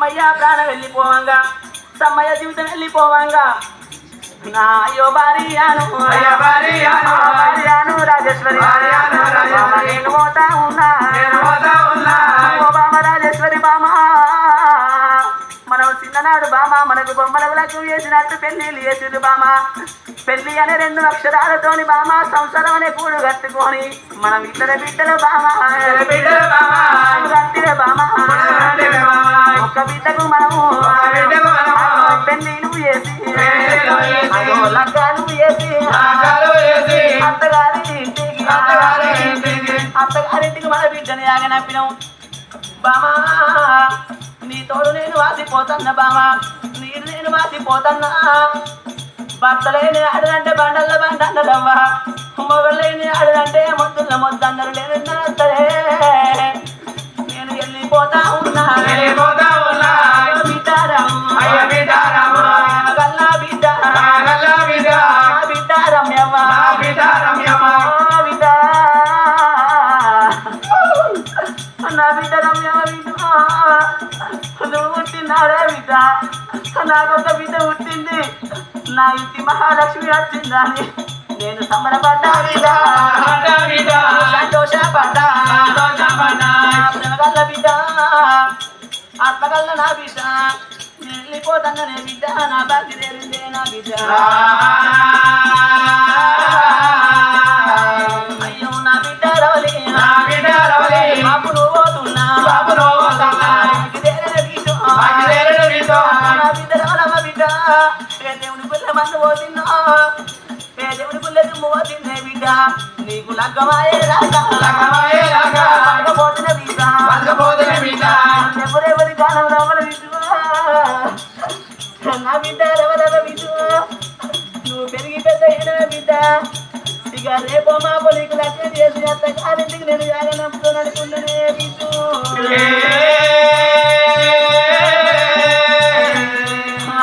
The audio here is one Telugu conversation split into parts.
సమ్మయ్య ప్రాణం వెళ్ళిపోవంగా సమ్మయ్య జీవితం వెళ్ళిపోవంగా నా అయ్యో భార్యాను రాజేశ్వరి నేను పోతా ఉన్నా బామ రాజేశ్వరి బామ మనం చిన్ననాడు బామ మనకు బొమ్మలకు వేసినట్టు పెళ్లిళ్ళు చేసిరు బామ పెళ్లి అనే 2 అక్షరాలతోని బామ సంసారం అనే కూడు కట్టుకొని మనం ఇద్దరు బిడ్డలు బామ కట్టిరే బామ ఒక్క బిడ్డకు మనము పెళ్లిళ్ళు చేసి లగ్గాలు చేసి అత్తగారింటికి మన బిడ్డని ఆగనప్పినాం బామా నీ తోడు నేను వాసిపోతున్నా బామా నీరు నేను వాసిపోతున్నా భర్తలేని ఆడుదంటే బండల్ల బండల్లవ్వా మొగలేని ఆడుదంటే మొద్దుల మొద్దన్నరు లేదరే నేను వెళ్ళిపోతా ఉన్నా గల్లా బిడ్డ బిడ్డ రమ్యవ్వ నా బిడ్డ రమ్యవ్వ బిడ్డ నువ్వు పుట్టినాడే బిడ్డ నాకొక బిడ్డ పుట్టింది నా ఇంటి మహాలక్ష్మి వచ్చిందని నేను సంబరపడ్డా బిడ్డ సంతోషపడ్డా ప్రేమగల్ల బిడ్డ ఆత్మగల్ల నా బిడ్డ నేను వెళ్ళిపోతానే బిడ్డ నా బాకి రేరిందే నా బిడ్డ అయ్యో నా బిడ్డ రవలి బాబు నువ్వు పోతున్నా నా బిడ్డ రవలమ్మ బిడ్డ ఏ దేవుని పుల్ల మందు పోతున్నా ఏ దేవుని పుల్ల దుమ్ము పోతుందే బిడ్డ నీకు లగ్గమాయే రాకపోతున్న బిడ్డ ఎవరెవరి కాలం రవల బిడ్డ నా బిడ్డ రవలవ బిడ్డ నువ్వు పెరిగి పెద్ద అయిన బిడ్డ ఇక రేపో మాపో నీకు లక్ష్యం చేసి అత్తగారింటికి నేను జాగనంపుతాను అనుకున్నానే బిడ్డు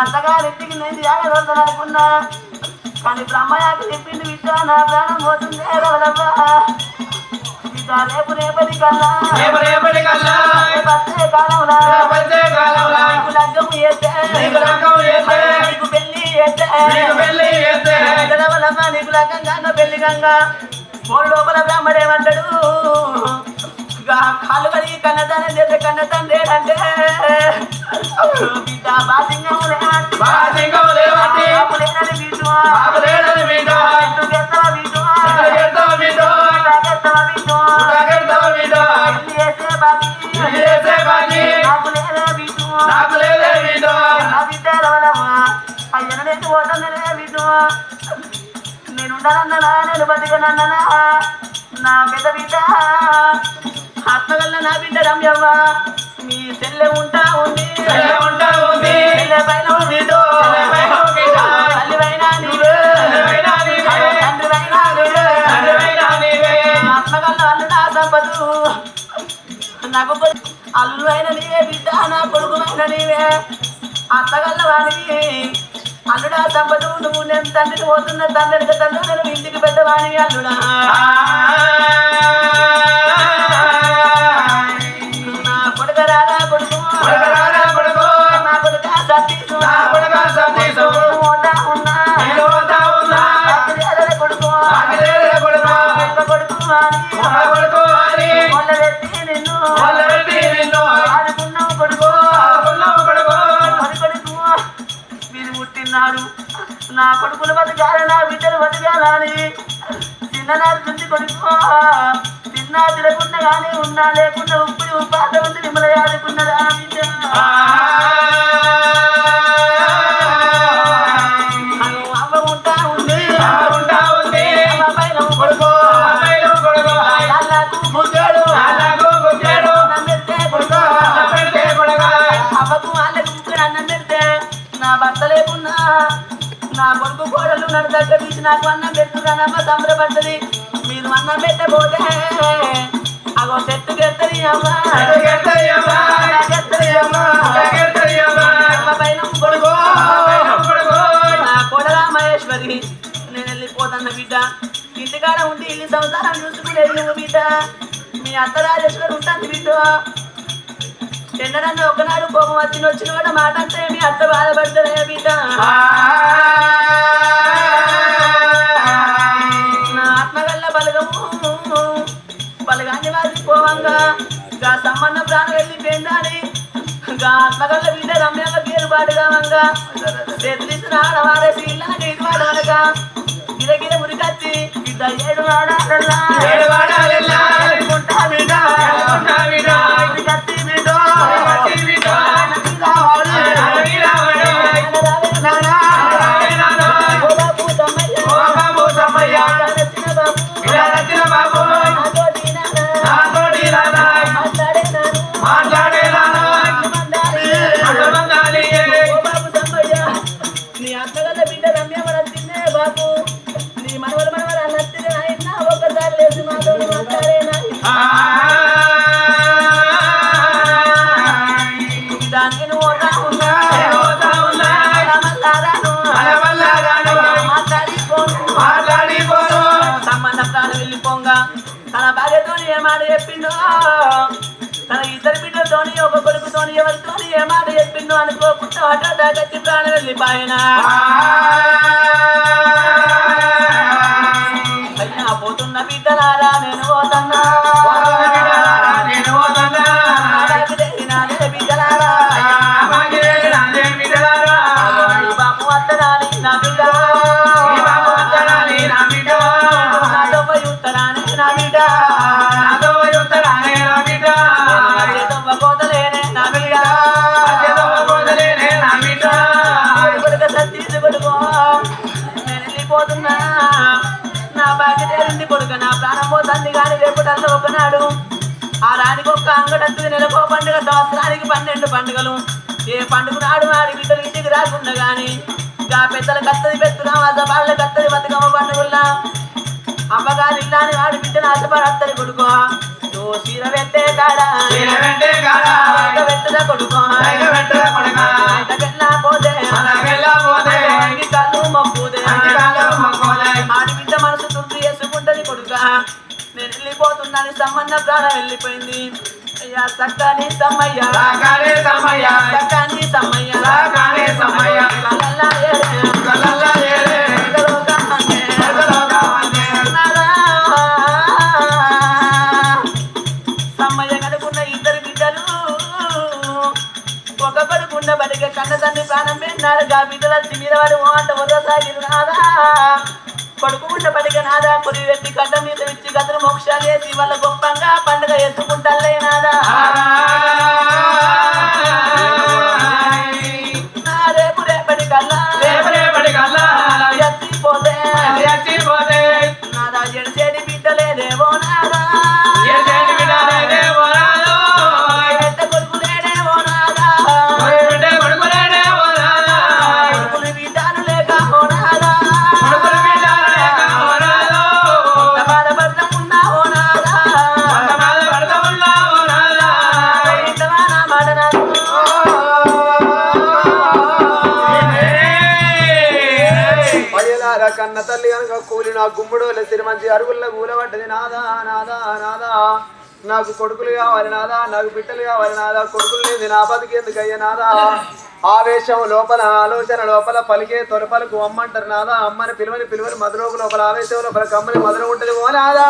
అత్తగారింటికి నేను జాగనంపుతాను అనుకున్నా కానీ బ్రహ్మయాకి చెప్పింది బిడ్డ నా ప్రాణం పోతుంది రవలవ్వా బిడ్డ రేపు రేపటి కల్లా వచ్చే కాలంలో నీకు లగ్గం చేస్తే నీకు పెళ్లి చేస్తే రవలమ్మ నీకు లగ్గం కాంగ పెళ్లి కాంగ మూడు లోపల బ్రహ్మడేమంటాడు కాళ్ళు కడిగి కన్నదానం చేస్తే కన్నతండ్రి అంటే బిడ్డ బాసింగం లేవంటే నేనుండనన్నా నేను బతికనన్నా నా పెద్ద బిడ్డ ఆత్మగల్ల నా బిడ్డ రమ్యవ్వ మీ చెల్లె ఉంటా ఉంది చెల్లె పైన తల్లివైనా నీవే ఆత్మగల్ల అల్లుడా సంపదు నాకు అల్లు అయిన నీవే బిడ్డ నా కొడుకు అయిన నీవే అత్తగల్ల వాడివి అల్లుడా సంపదు నువ్వు నేను తండ్రికి పోతున్న తండ్రికి తండ్రి నేను ఇంటికి పెద్దవాడివి అల్లుడా నా కొడుకు రారా కొడుకు నా కొడుక సతీసు ఉన్నా కొడుకు మొదలెత్తి నిన్ను ఆడుకున్నావు కొడుకు వీరు పుట్టినాడు నా కొడుకులు బతకాలి నా బిడ్డలు బతకాలని చిన్ననాడు చుంది కొడుకు తిన్నా తిరగకుండా కానీ ఉన్నా లేకుండా ఉప్పుడు పాత ఉంది మిమ్మల్ని ఆడుకున్నదా బిడ్డ అమ్మ ఉంటా ఉంది అమ్మ పైన కొడుకు అమ్మకు వాళ్ళకు ముగ్గురు అన్నం పెడితే నా భర్త లేకున్నా నా కొడుకు కోడలు నన్ను దగ్గర తీసి నాకు అన్నం పెడుతున్నానమ్మ సంబరపడ్డది మీరు అన్నం పెట్టబోతే అగో చెట్టు గెత్తది అమ్మ పైన కొడుకు నా కోడలా మహేశ్వరి నేను వెళ్ళిపోతాను బిడ్డ ఇంటికాడ ఉండి ఇల్లు సంసారం చూసుకునేది నువ్వు బిడ్డ మీ అత్త రాజేశ్వరి ఉంటుంది బిడ్డ ఎన్నడ ఏదన్నా ఒకనాడు కోపం వచ్చిన వాడు మాట అంటే మీ అత్త బాధపడతారే బిడ్డ నా ఆత్మగల్ల బలగాన్ని వాసిపోవంగా గా సంబంధ ప్రాణం వెళ్ళిపోయిందని గా ఆత్మగల్ల బిడ్డ రమ్యంగా పేరు పాటుగావంగా చేతులిసిన ఆడవారేసి ఇల్లా నీటి వాడవనగా గిరగిర మురికచ్చి బిడ్డ ఏడు వాడాలల్లా నీ అత్తగల్ల బిడ్డ రమ్య మన తిన్నే బాబు నీ మనవల అన్నత్తిగా అయినా ఒకసారి లేచి మాతో మాట్లాడేనా నేను పోతా ఉన్నా మాట్లాడిపోను సంబంధ ప్రాణం వెళ్ళిపోంగా తన భార్యతోని ఏ మాట చెప్పిండో తన ఇద్దరు బిడ్డలతోని ఒక కొడుకుతోని ఎవరితోని ఏ మాట చెప్పిండో అనుకోకుండా హఠాత్ గచ్చి ప్రాణం వెళ్ళిపోయినా అయ్యా పోతున్న బిడ్డలారా నేను పోతున్నా బిడ్డలారా బాబు వద్దరాని నా బిడ్డ నా బిడ్డ కోతలేనే నా బిడ్డ సత్తి కొడుకో నేను వెళ్ళిపోతున్నా నా బాధ్యత కొడుక నా ప్రాణం పోతుంది కానీ రేపటల్లో ఒకనాడు ఆ రానికి ఒక్క అంగడత్తుది నెలకో పండుగ సంవత్సరానికి 12 పండుగలు ఏ పండుగ నాడు ఆడి బిడ్డలు ఇంటికి రాకుండా గాని ఇంకా పెద్దల కత్తది పెట్టుగా వాళ్ళ కత్తది బతుకమ్మ పండుగల్లా అమ్మగారు ఇల్లాని వాడి బిడ్డను ఆశపడత్తది కొడుకో నువ్వు చీర పెట్టే కాడా పెట్టదా కొడుకో పోతే కళ్ళు మొక్కుదే ఆడి బిడ్డ మనసు తుర్తి వేసుకుంటది కొడుక నేను వెళ్ళిపోతున్నాను సంబంధ ప్రాణం వెళ్ళిపోయింది అయ్యా సక్కని సమ్మయ్య సక్కని సమ్మయ్య సమ్మయ్య కనుకున్న ఇద్దరు బిడ్డలు ఒక పడుకున్న బడిగా కన్న తండ్రి ప్రాణం పెట్టినాడు గా బిడ్డల మీద వాడు అంట వదసాగిరు నాదా పడుకుంట పడిగ నాదా కొరి పెట్టి కట్ట మీద ఇచ్చి గదులు మోక్షాలు వేసి వాళ్ళ గొప్పంగా పండుగ ఎత్తుకుంటాలే నాదా రేపు రేపటి కల్లా ఎత్తిపోతే నాదా ఎడిసేడి బిడ్డలేదేవో నాదా ఎట్ట కొడుకులేదేవో నాదా కొడుకులు బిడ్డలు లేక నాదా కన్న తల్లి కనుక కూలి నా గుమ్ముడు సిరి మంచి అరుగుల్లో కూలబడ్డది నాదా నాదా నాదా నాకు కొడుకులు కావాలి నాదా నాకు బిడ్డలు కావాలి నాదా కొడుకులు లేదు నా బతికి ఎందుకయ్యా నాదా ఆవేశం లోపల ఆలోచన లోపల పలికే తొలపలకు అమ్మంటారు నాదా అమ్మని పిలువని మధురోగు లోపల ఆవేశం లోపల కమ్మని మధురం ఉంటుంది ఓ నాదా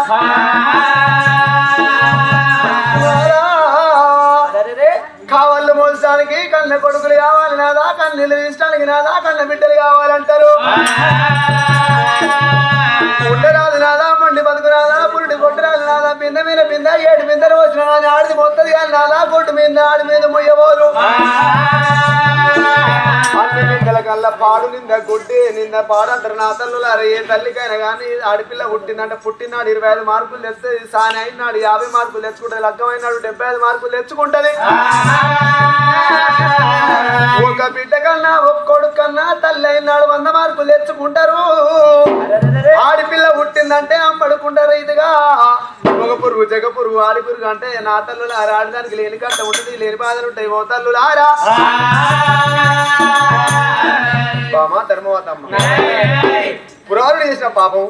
కావాళ్ళు మోసడానికి కన్న కొడుకులు కావాలి నాదా కన్నీళ్ళు తీసడానికి నాదా కన్న బిడ్డలు కావాలంటారు ఉండరాదు నాదా మండి బతుకు నాదా పురుడి కొట్టరాదు నాదా బింద మీద బింద 7 బిందలు వచ్చిన నాది ఆడిది మొత్తది కానీ నాదా కొట్టు మీద ఆడి మీద మొయ్యబోదు అన్ని బిడ్డల కల్లా పాడు నింద గుడ్డి నింద పాడు అంటారు నా తల్లులారు ఏ తల్లికైనా కానీ ఆడపిల్ల పుట్టిందంటే పుట్టినాడు 25 మార్కులు తెస్తుంది సాని అయినాడు 50 మార్కులు తెచ్చుకుంటుంది లగ్గమైనాడు 75 మార్కులు తెచ్చుకుంటది ఒక బిడ్డ కన్నా ఒక కొడుకు కన్నా తల్లి అయినాడు 100 మార్కులు తెచ్చుకుంటారు ఆడపిల్ల పుట్టిందంటే అమ్మడుకుంటారు ఇదిగా ఒక పురుగు జగ పురుగు ఆడి పురుగు అంటే నా తల్లులు ఆడడానికి లేని కట్ట ఉంటుంది లేని బాధలు ఉంటాయి ఓ తల్లులు ఆరా బామా ధర్మవతమ్మ పురవారుడు చేసిన పాపం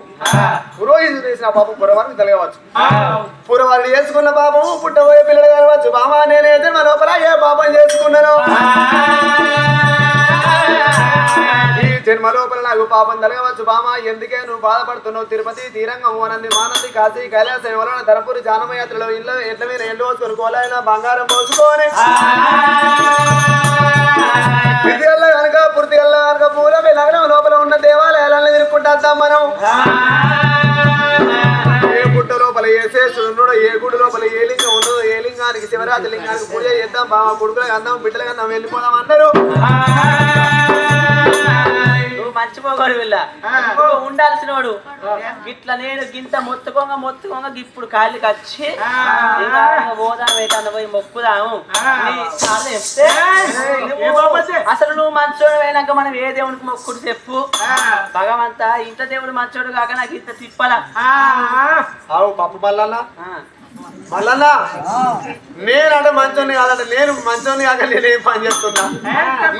పురోహితుడు చేసిన పాపం పురవారికి తొలగవచ్చు పురవారుడు చేసుకున్న పాపం పుట్టబోయే పిల్లలు కలవచ్చు బామా నేనైతే మా లోపల ఏ పాపం జన్మ లోపల నాకు పాపం తలగవచ్చు బామా ఎందుకే నువ్వు బాధపడుతున్నావు తిరుపతి తీరంగం ఓనంది మానంది కాశీ కైలాసం ఎవరైనా ధనపురి జానమయాత్రలో ఇల్లు ఎట్ల మీద ఎల్లు పోసుకొని కోలైనా బంగారం పోసుకొని విధిగల్లా కనుక పూర్తిగల్లా కనుక పూలపై నగరం లోపల ఉన్న దేవాలయాలను తిరుక్కుంటాం మనం ఏ పుట్ట లోపల ఏ శేషుడు ఉన్నాడో ఏ గుడి లోపల ఏ లింగం ఉన్నదో ఏ లింగానికి శివరాత్రి లింగానికి పూజ చేద్దాం బామ కొడుకులకు అందాం బిడ్డలకు అందాం వెళ్ళిపోదాం అందరూ నువ్వు మర్చిపోకూడదు వీళ్ళ ఉండాల్సిన వాడు ఇట్లా నేను గింత మొత్తుకోంగ ఇప్పుడు కాళ్ళకి వచ్చి పోదాం ఏదన్నా పోయి మొక్కుదాము చెప్తే అసలు నువ్వు మంచోడు అయినాక మనం ఏ దేవునికి మొక్కుడు చెప్పు భగవంతా ఇంత దేవుడు మంచోడు కాక నాకు ఇంత తిప్పలా పప్పు మల్లన్న మల్లన్న నేనంటే మంచోని కాదంటే నేను మంచోని కాక నేను ఏం పని చేస్తున్నా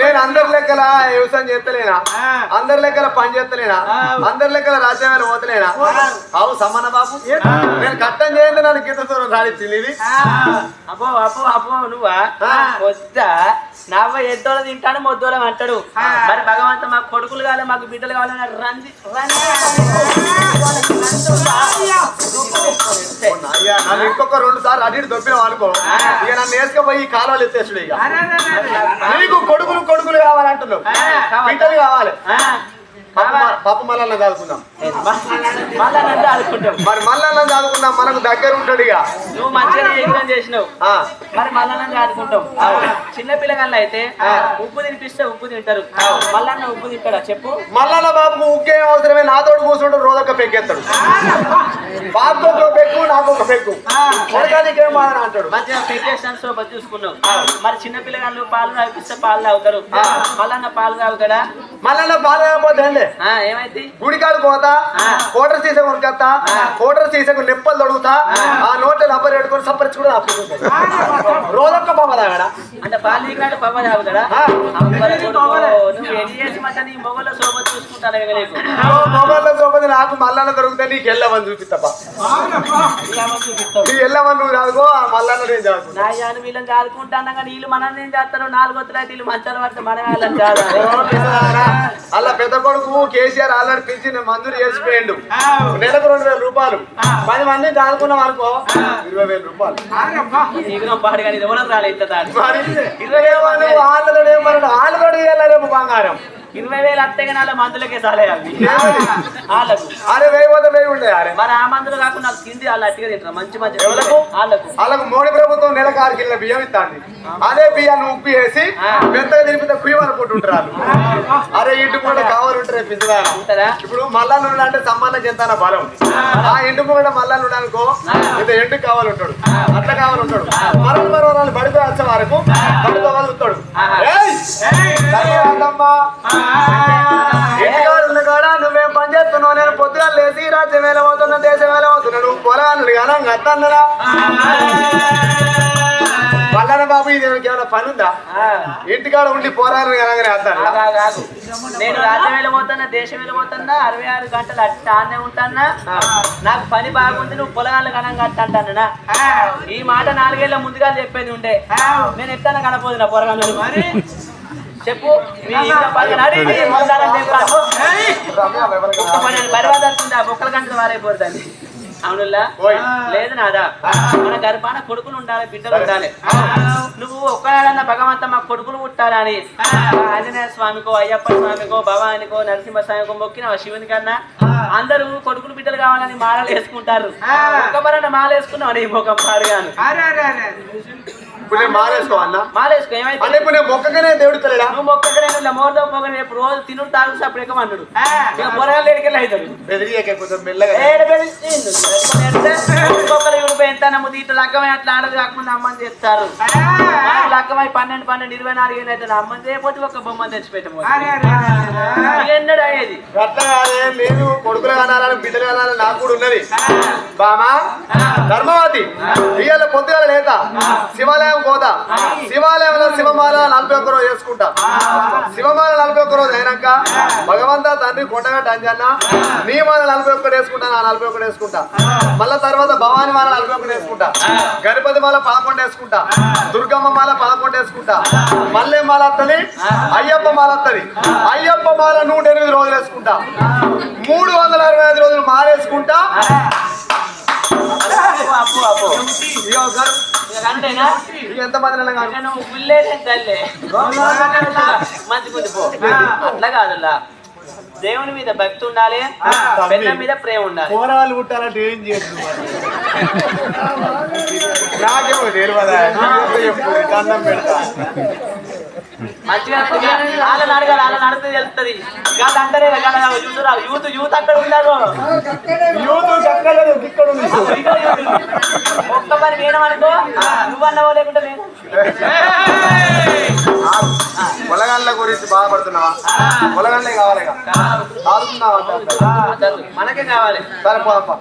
నేను అందరి లెక్కల వ్యవసాయం చేస్తలేనా అందరి లెక్కల పని చేస్తలేనా అందరి లెక్కల రాజ్యాంగాలు పోతలేనా అవు సమ్మన్న బాబు నేను కట్టం చేయండి నన్ను కింద దూరం రానిచ్చింది ఇది అబ్బో అబ్బో అబ్బో నువ్వా వద్దా నవ్వ ఎద్దోళ తింటాను మొద్దోళం అంటాడు మరి భగవంత మాకు కొడుకులు కావాలి మాకు బిడ్డలు కావాలి రంది ఇంకొక 2 సార్లు అడిగి దొబ్బినాం అనుకో ఇక నన్ను వేసుకపోయి ఈ కాలువలు ఎత్తేసుడు ఇక నీకు కొడుకులు కావాలంటున్నావు బిడ్డలు కావాలి పాప మల్లన్న చదువుకుందాం మరి మల్లన్న చదువుకుందాం మనకు దగ్గర ఉంటాడు ఇక నువ్వు మంచిగా యజ్ఞం చేసినావు మరి మల్లన్న చదువుకుంటాం చిన్న పిల్లగాళ్ళు అయితే ఉప్పు తినిపిస్తే ఉప్పు తింటారు మల్లన్న ఉప్పు తింటాడా చెప్పు మల్లన్న బాబుకు ఉక్కేం అవసరమే నాతోడు కూర్చుంటాడు రోజొక్క పెక్కేస్తాడు బాబుతో ఒక పెక్కు నాకు ఒక పెక్కు కొడకానికేం బాధ అంటాడు మంచిగా పెక్కేస్తాను సో చూసుకున్నావు మరి చిన్న పిల్లగాళ్ళు పాలు తాగిపిస్తే పాలు తాగుతారు మల్లన్న పాలు తాగుతాడా మల్లన్న పాలు తాగకపోతే ఏమైంది గుడికాడు పోతా కోటర్ సీస కొనుకొస్తా కోటర్ సీసకు నెప్పలు తొడుగుతా ఆ నోట్లు రబ్బర్ పెట్టుకొని సప్పరించి కూడా రోజొక్క పాప తాగడా అంటే పాలు దిగినాడు పాప తాగుతాడా నువ్వు ఎన్ని చేసి మధ్య నీ మొగల్లో శోభ చూసుకుంటాను మొగల్లో శోభది నాకు మల్లన్న దొరికితే నీకు వెళ్ళమని చూపిస్తాపా నీ వెళ్ళమని నువ్వు చదువుకో ఆ మల్లన్న నేను చదువుకో నాయాను వీళ్ళని చదువుకుంటాను కానీ వీళ్ళు మనల్ని ఏం చేస్తారు 4 వత్తులు అయితే వీళ్ళు మంచాలు పడితే మన వాళ్ళని చదవాలి అలా పెద్ద కొడుకు కేసీఆర్ ఆల్రెడీ పింఛన్ మంజూరు చేసిపోయిండు నెలకు 2,000 రూపాయలు 10 మంది దానుకున్నాం అనుకో 20,000 రూపాయలు పాడు కానీ ఎవరు రాలేదు 20,000 రేపు బంగారం 20,000 అత్తగా నాలుగు మందులకే చాలే అవి వాళ్ళకు అరే వేయి ఉండే అరే మరి ఆ మందులు కాకుండా నాకు తిండి వాళ్ళు అట్టిగా తింటారు మంచి మంచి వాళ్ళకు మోడీ ప్రభుత్వం నెలకు 6 కిలో బియ్యం ఇస్తాంది అదే బియ్యాన్ని ఉప్పు వేసి మెత్తగా తినిపితే కుయ్యం అనుకుంటుంటారు అరే ఇంటి పూట కావాలంటారు పెంచుతారా ఇప్పుడు మల్లన్నుడు అంటే సంబంధం చెందాన బలం ఆ ఇంటి పూట మల్లన్నుడు అనుకో ఇంత ఎండు కావాలంటాడు అట్లా కావాలంటాడు మరో బడితో వచ్చే వరకు బడితో వాళ్ళు ఉంటాడు కూడా నువ్వేం పని చేస్తున్నావు నేను పొద్దుగా లేచి రాజ్యం వేలవుతున్నా దేశం వేలవుతున్నా నువ్వు పొలాలు కానీ అత్తన్నరా మల్లన్న బాబు ఇది ఏమైనా పని ఉందా ఇంటికాడ ఉండి పోరాలు కనగానే అత్తాను నేను రాజ్యం వెళ్ళిపోతున్నా దేశం వెళ్ళిపోతున్నా 66 గంటలు అట్టానే ఉంటానా నాకు పని బాగుంది నువ్వు పొలాలు కనంగా అంటానా ఈ మాట 4 ఏళ్ల ముందుగా చెప్పేది ఉండే నేను ఎట్లా కనపోతున్నా పొరగాళ్ళు చెప్పు పరివాదడుతుందా బొక్కల గంటలు వారైపోతుంది అవునుల్లా లేదు నాదా మన గర్భాన కొడుకులు ఉండాలి బిడ్డలు ఉండాలి నువ్వు ఒక్కనాడన్నా భగవంత మా కొడుకులు పుట్టాలని ఆంజనేయ స్వామికో అయ్యప్ప స్వామికో భవానికో నరసింహస్వామికో మొక్కిన శివుని కన్నా అందరూ కొడుకులు బిడ్డలు కావాలని మాలలు వేసుకుంటారు ఒక్కబరన్న మాల వేసుకున్నావు నీ ముఖం పాడుగాను ఇప్పుడు నేను మాలేసుకోవన్నా మాలేసుకో ఏమైతే ఇప్పుడు నేను మొక్కగానే దేవుడు తెలియడా నువ్వు మొక్కగానే మోర్దో మొక్క రేపు రోజు తిను తాగు అప్పుడు ఎక్కమన్నాడు ఇక పొరగాలు ఎడికెళ్ళి అవుతాడు కొంచెం మెల్లగా ఒక్కొక్కరు ఊడిపోయి ఎంత నమ్ము ఇట్లా లగ్గమై అట్లా ఆడదు కాకుండా అమ్మని చేస్తారు లగ్గమై 12, 12, 24 ఏళ్ళు అయితే అమ్మని చేయకపోతే ఒక బొమ్మని తెచ్చిపెట్టము ఎన్నడు అయ్యేది అట్లా నేను కొడుకులు కనాలని బిడ్డలు కనాలని నాకు కూడా ఉన్నది బామా ధర్మవతి ఇవాళ పొద్దుగాల లేదా శివాలయం పోతా శివాలయంలో శివమాల 41 రోజు చేసుకుంటా శివమాల 41 రోజు అయినాక భగవంతా తండ్రి కొండగట్ట అంజన్న నీ మాల 41 వేసుకుంటా నా 41 వేసుకుంటా మళ్ళా తర్వాత భవాని మాల 41 వేసుకుంటా గణపతి మాల 11 వేసుకుంటా దుర్గమ్మ మాల 11 అకౌంట్ వేసుకుంటా మళ్ళీ మాల వస్తుంది అయ్యప్ప మాల వస్తుంది అయ్యప్ప మాల 108 రోజులు వేసుకుంటా 365 రోజులు మాల వేసుకుంటా అంతేనా ఎంతమంది నువ్వు గుళ్ళేదే తల్లే మంచిగుంది పో అట్లా కాదులా దేవుని మీద భక్తి ఉండాలి పెద్ద మీద ప్రేమ ఉండాలి పోరాలు పుట్టాలంటే ఏం చేస్తున్నారు నాకేమో తెలియదా దండం పెడతా మంచిగా వాళ్ళని అడగాలి వాళ్ళని అడిగితే తెలుస్తుంది కాదు అంటారే చూస్తురా యూత్ యూత్ అక్కడ ఉన్నారు ఒక్క పని వేయడం అనుకో నువ్వన్నావో లేకుంటే నేను పొలగాళ్ళ గురించి బాధపడుతున్నావా పొలగాళ్ళే కావాలి మనకే కావాలి సరే పోదప్ప